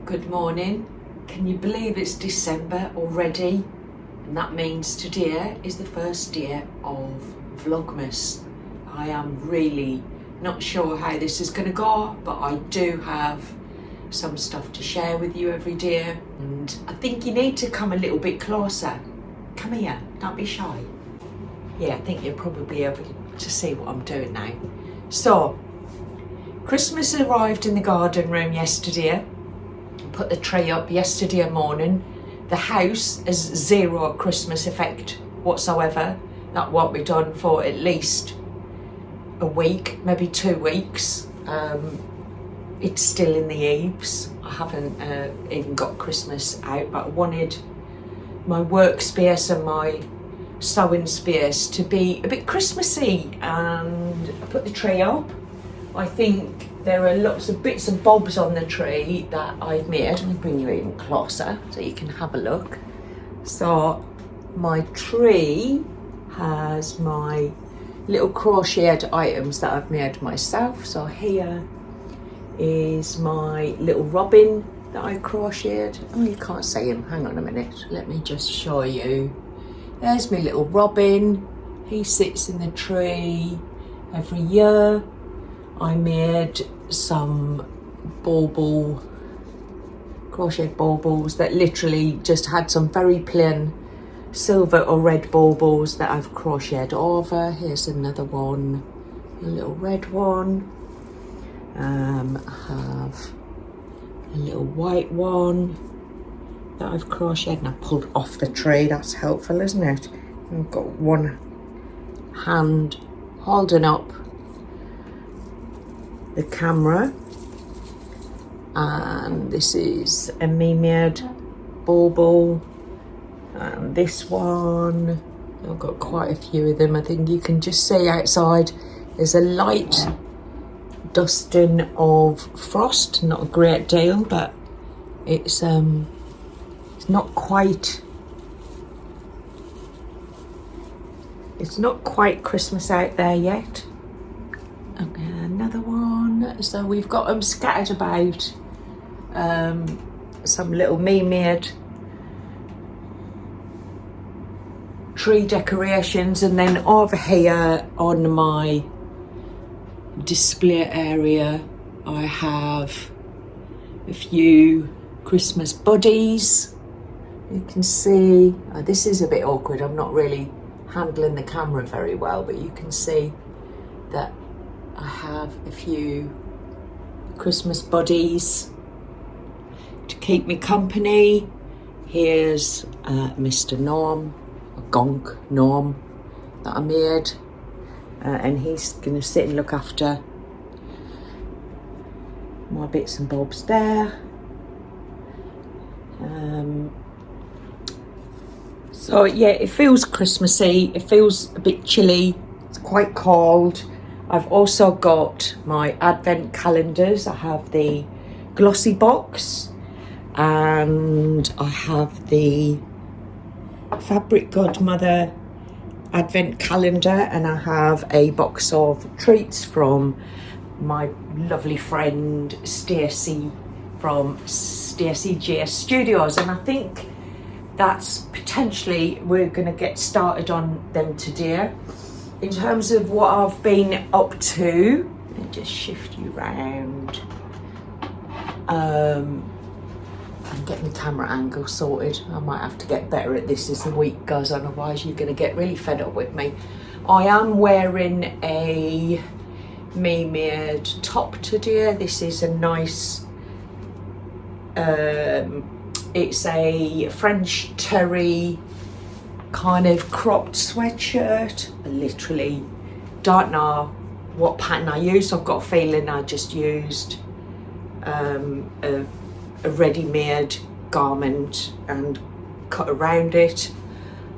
Good morning. Can you believe it's December already? And that means today is the first day of vlogmas. I am really not sure how this is going to go, but I do have some stuff to share with you every day, and I think you need to come a little bit closer. Come here, don't be shy. Yeah, I think you're probably able to see what I'm doing now. So, Christmas arrived in the garden room yesterday. Put the tree up yesterday morning. The house has zero Christmas effect whatsoever. That won't be done for at least a week, maybe 2 weeks. It's still in the eaves. I haven't even got Christmas out, but I wanted my workspace and my sewing space to be a bit Christmassy, and I put the tree up. I think there are lots of bits and bobs on the tree that I've made. Let me bring you even closer so you can have a look. So my tree has my little crocheted items that I've made myself. So here is my little robin that I crocheted. Oh, you can't see him. Hang on a minute. Let me just show you. There's my little robin. He sits in the tree every year. I made some crocheted baubles that literally just had some very plain silver or red baubles that I've crocheted over. Here's another one, a little red one. I have a little white one that I've crocheted and I pulled off the tree. That's helpful, isn't it? I've got one hand holding up the camera, and this is a me-made bauble, and this one, I've got quite a few of them. I think you can just see outside there's a light dusting of frost, not a great deal, but it's not quite Christmas out there yet. Okay, another one. So we've got them scattered about, some little me-made tree decorations, and then over here on my display area I have a few Christmas buddies. You can see, this is a bit awkward, I'm not really handling the camera very well, but you can see that I have a few Christmas buddies to keep me company. Here's Mr. Norm, a gonk Norm that I made, and he's going to sit and look after my bits and bobs there. So yeah, it feels Christmassy, it feels a bit chilly, it's quite cold. I've also got my advent calendars. I have the glossy box, and I have the Fabric Godmother advent calendar, and I have a box of treats from my lovely friend Stacey from Stacey J Studios, and I think that's potentially, we're going to get started on them today. In terms of what I've been up to, let me just shift you round. I'm getting the camera angle sorted. I might have to get better at this as the week goes on, otherwise you're going to get really fed up with me. I am wearing a me-made top today. This is a nice, it's a French terry kind of cropped sweatshirt. I literally don't know what pattern I used. I've got a feeling I just used a ready-made garment and cut around it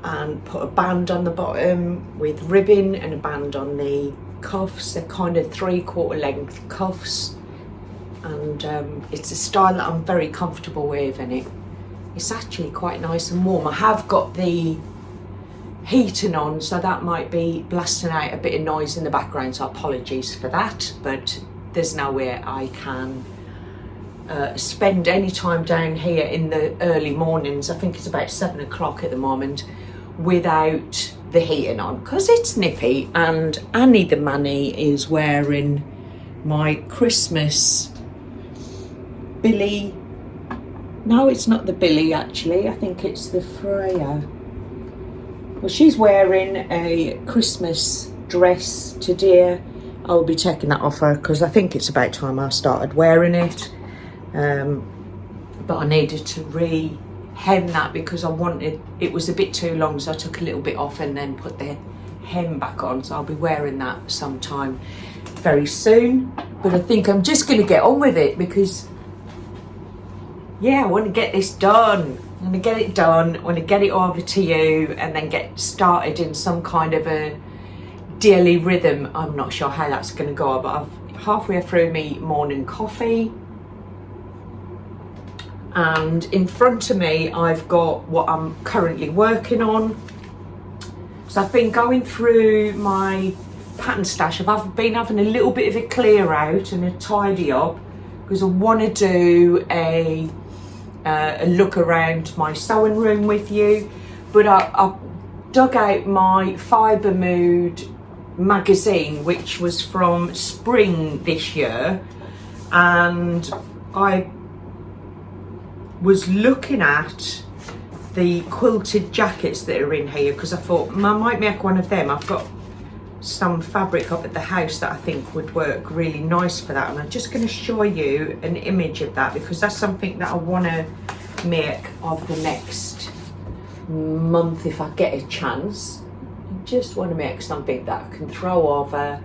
and put a band on the bottom with ribbon and a band on the cuffs. They're kind of 3/4 length cuffs, and it's a style that I'm very comfortable with, and it's actually quite nice and warm. I have got the heating on, so that might be blasting out a bit of noise in the background, so apologies for that, but there's no way I can spend any time down here in the early mornings, I think it's about 7 o'clock at the moment, without the heating on, because it's nippy. And Annie the Manny is wearing my Christmas Billy. No, it's not the Billy actually, I think it's the Freya. Well, she's wearing a Christmas dress today. I'll be taking that off her because I think it's about time I started wearing it. But I needed to hem that because I wanted, it was a bit too long, so I took a little bit off and then put the hem back on. So I'll be wearing that sometime very soon. But I think I'm just going to get on with it because, yeah, I want to get this done. I want to get it done. I want to get it over to you and then get started in some kind of a daily rhythm. I'm not sure how that's going to go, but I'm halfway through me morning coffee. And in front of me, I've got what I'm currently working on. So I've been going through my pattern stash. I've been having a little bit of a clear out and a tidy up because I want to do a look around my sewing room with you. But I dug out my Fibre Mood magazine, which was from spring this year, and I was looking at the quilted jackets that are in here because I thought I might make one of them. I've got some fabric up at the house that I think would work really nice for that, and I'm just going to show you an image of that because that's something that I want to make over the next month if I get a chance. I just want to make something that I can throw over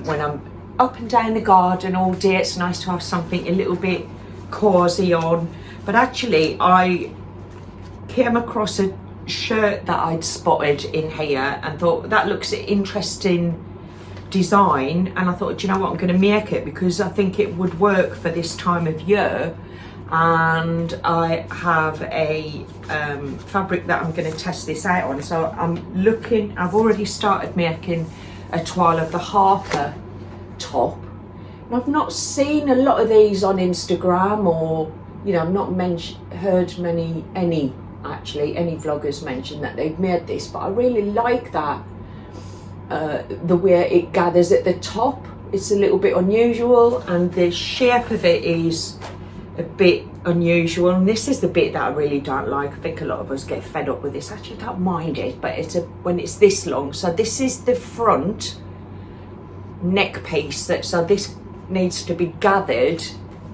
when I'm up and down the garden all day. It's nice to have something a little bit cozy on. But actually I came across a shirt that I'd spotted in here and thought that looks an interesting design, and I thought, do you know what, I'm going to make it because I think it would work for this time of year. And I have a fabric that I'm going to test this out on. So I'm looking, I've already started making a Toile of the Harper top. And I've not seen a lot of these on Instagram, or you know, I've not heard any vloggers mention that they've made this, but I really like that the way it gathers at the top. It's a little bit unusual and the shape of it is a bit unusual, and this is the bit that I really don't like. I think a lot of us get fed up with this. Actually, I don't mind it, but when it's this long. So this is the front neck piece, so this needs to be gathered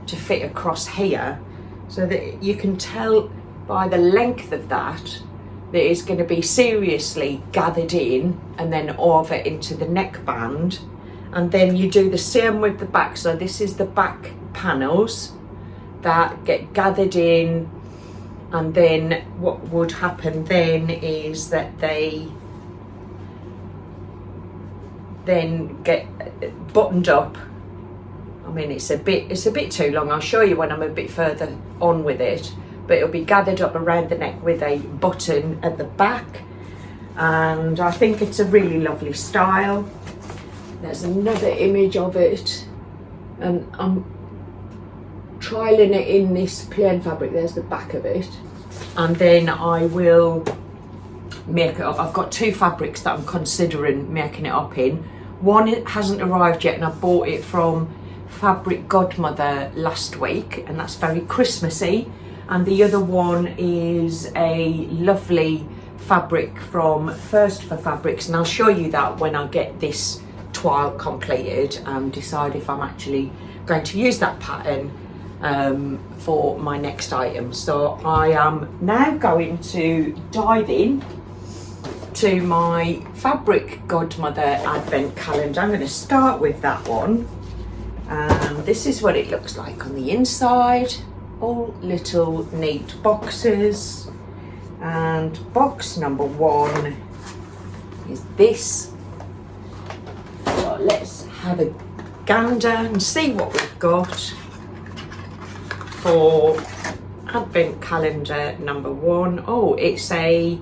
to fit across here, so that you can tell by the length of that it's going to be seriously gathered in and then over into the neckband. And then you do the same with the back. So this is the back panels that get gathered in, and then what would happen then is that they then get buttoned up. I mean, it's a bit too long. I'll show you when I'm a bit further on with it, but it'll be gathered up around the neck with a button at the back, and I think it's a really lovely style. There's another image of it, and I'm trialing it in this plain fabric. There's the back of it, and then I will make it up. I've got two fabrics that I'm considering making it up in. One, it hasn't arrived yet, and I bought it from Fabric Godmother last week, and that's very Christmassy. And the other one is a lovely fabric from First for Fabrics, and I'll show you that when I get this toile completed and decide if I'm actually going to use that pattern for my next item. So I am now going to dive in to my Fabric Godmother Advent Calendar. I'm going to start with that one. And this is what it looks like on the inside. All little neat boxes. And box number one is this. So let's have a gander and see what we've got for Advent Calendar number one. Oh, it's a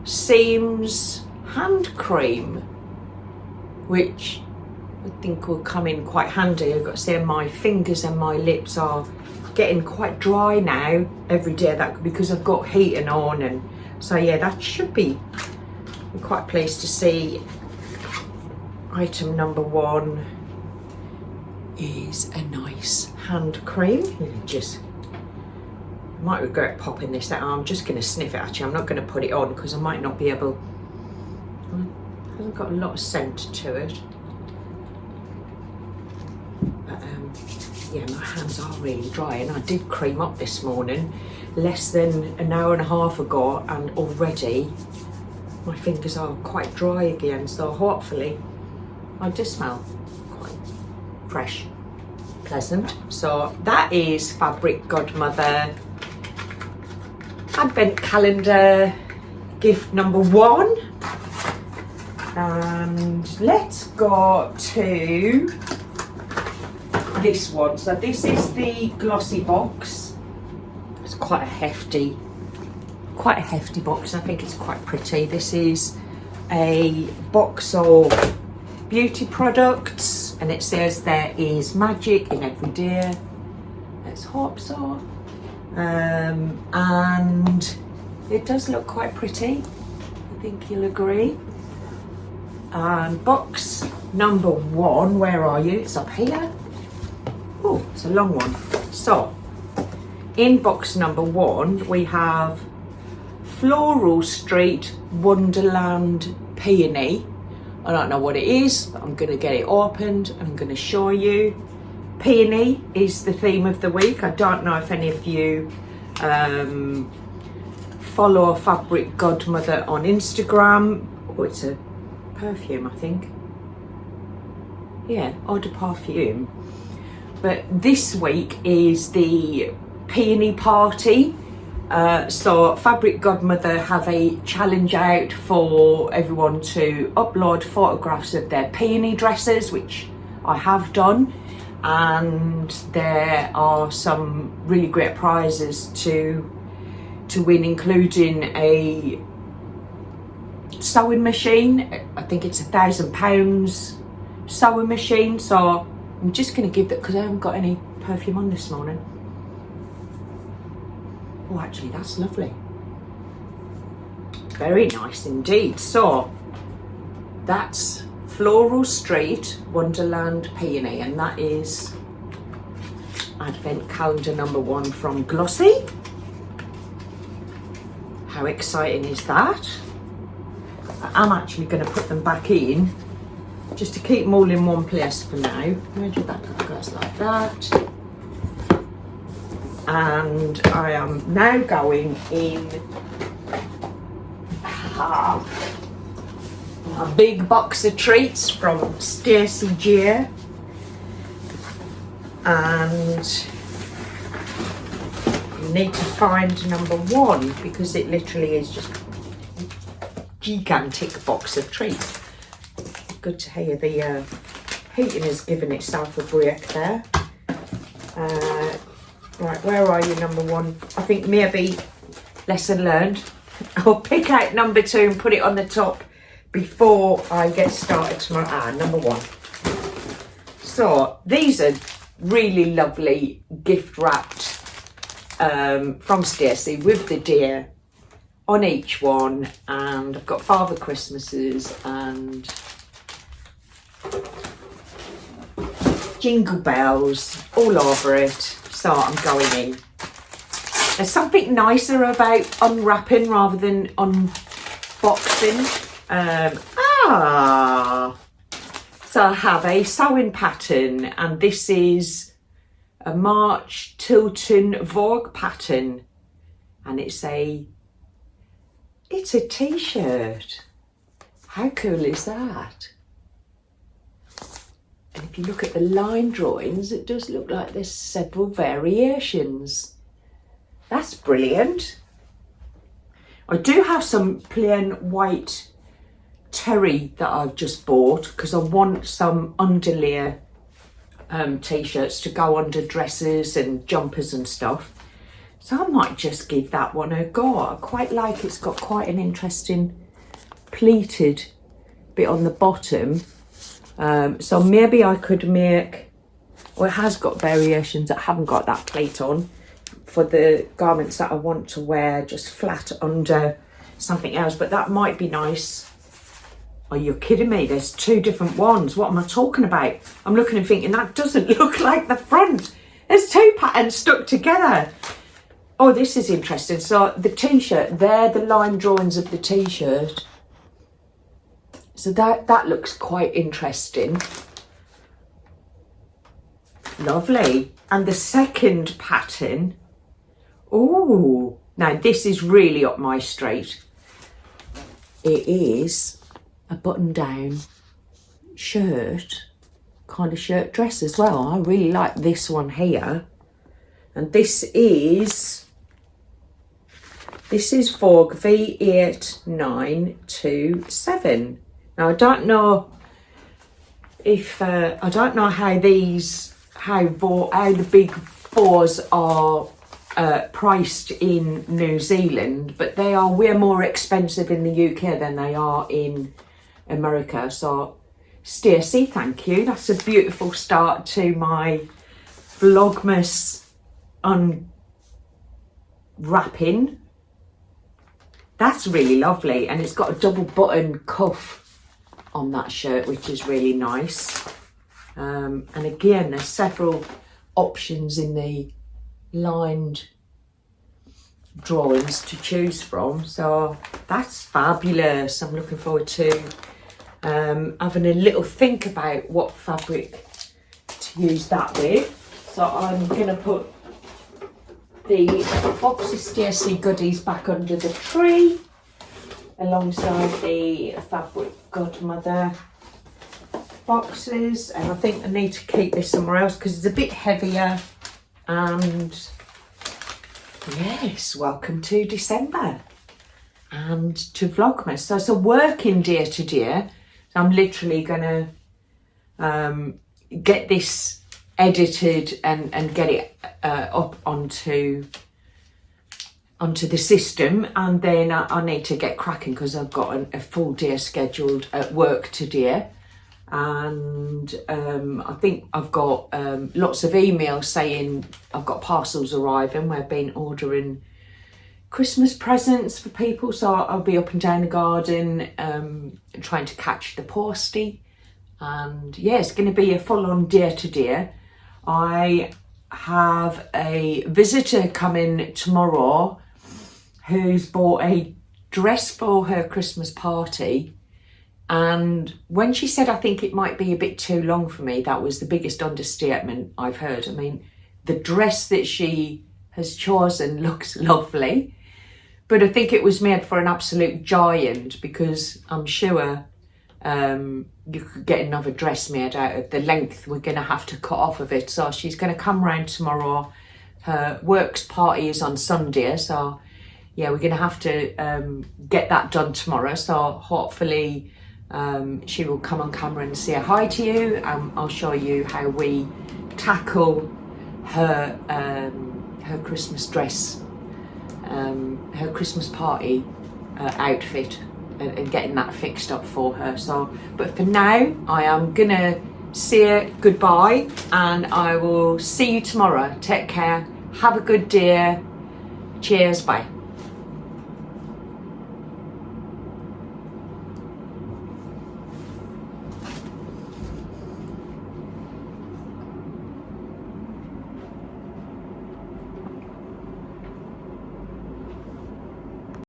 Seams hand cream, which I think will come in quite handy. I've got to say my fingers and my lips are getting quite dry now every day, that because I've got heating on, and so yeah, that should be quite pleased to see. Item number 1 is a nice hand cream. Just might regret popping this out. I'm just going to sniff it actually. I'm not going to put it on because I might not be able. It hasn't got a lot of scent to it. But yeah, my hands are really dry, and I did cream up this morning less than an hour and a half ago, and already my fingers are quite dry again, so hopefully I do smell quite fresh, pleasant. So that is Fabric Godmother Advent Calendar gift number 1. And let's go to this one. So this is the glossy box. It's quite a hefty box. I think it's quite pretty. This is a box of beauty products, and it says there is magic in every day. Let's hope so. And it does look quite pretty. I think you'll agree. And box number 1, where are you? It's up here. Oh, it's a long one. So, in box number 1, we have Floral Street Wonderland Peony. I don't know what it is, but I'm going to get it opened and I'm going to show you. Peony is the theme of the week. I don't know if any of you follow Fabric Godmother on Instagram. Oh, it's a perfume, I think. Yeah, eau de parfum. But this week is the Peony Party. So Fabric Godmother have a challenge out for everyone to upload photographs of their peony dresses, which I have done, and there are some really great prizes to win, including a sewing machine. I think it's £1,000 sewing machine. So I'm just going to give that, because I haven't got any perfume on this morning. Oh, actually, that's lovely. Very nice indeed. So that's Floral Street Wonderland Peony, and that is Advent Calendar number 1 from Glossy. How exciting is that? I'm actually going to put them back in just to keep them all in one place for now. Where did that go? Like that. And I am now going in a big box of treats from Stacey J. And you need to find number 1, because it literally is just a gigantic box of treats. Good to hear the heating has given itself a break there. Right, where are you, number 1? I think maybe, lesson learned, I'll pick out number 2 and put it on the top before I get started tomorrow. Number 1. So these are really lovely gift wrapped from Stacey with the deer on each one, and I've got Father Christmases and jingle bells all over it. So I'm going in. There's something nicer about unwrapping rather than unboxing. So I have a sewing pattern, and this is a March Tilton Vogue pattern, and it's a t-shirt. How cool is that? And if you look at the line drawings, it does look like there's several variations. That's brilliant. I do have some plain white terry that I've just bought, because I want some underlayer t-shirts to go under dresses and jumpers and stuff. So I might just give that one a go. I quite like it's got quite an interesting pleated bit on the bottom. So maybe I could make, well, it has got variations that haven't got that plate on for the garments that I want to wear just flat under something else, but that might be nice. Are you kidding me? There's 2 different ones. What am I talking about? I'm looking and thinking that doesn't look like the front. There's 2 patterns stuck together. Oh, this is interesting. So the t-shirt, they're the line drawings of the t-shirt. So that looks quite interesting. Lovely. And the second pattern, oh, now this is really up my street. It is a button-down shirt, kind of shirt dress as well. I really like this one here. And this is Vogue V8927. Now, I don't know if, I don't know how these, how the big 4s are priced in New Zealand, but they are way more expensive in the UK than they are in America. So, Stacey, thank you. That's a beautiful start to my vlogmas unwrapping. That's really lovely, and it's got a double button cuff on that shirt, which is really nice. And again, there's several options in the lined drawings to choose from, so that's fabulous. I'm looking forward to having a little think about what fabric to use that with. So I'm going to put the box of Stacey goodies back under the tree alongside the Fabric Godmother boxes, and I think I need to keep this somewhere else because it's a bit heavier. And yes, welcome to December and to Vlogmas. So it's a working day today. So I'm literally going to get this edited and get it up onto the system, and then I need to get cracking because I've got a full day scheduled at work today. And I think I've got lots of emails saying I've got parcels arriving. We've been ordering Christmas presents for people, so I'll be up and down the garden trying to catch the postie. And yeah, it's going to be a full-on day today. I have a visitor coming tomorrow who's bought a dress for her Christmas party. And when she said, I think it might be a bit too long for me, that was the biggest understatement I've heard. I mean, the dress that she has chosen looks lovely, but I think it was made for an absolute giant, because I'm sure you could get another dress made out of the length we're going to have to cut off of it. So she's going to come round tomorrow. Her works party is on Sunday, so yeah, we're going to have to get that done tomorrow. So hopefully she will come on camera and say hi to you, and I'll show you how we tackle her her Christmas dress, her Christmas party outfit, and getting that fixed up for her. So, but for now, I am gonna say goodbye, and I will see you tomorrow. Take care, have a good day, cheers, bye.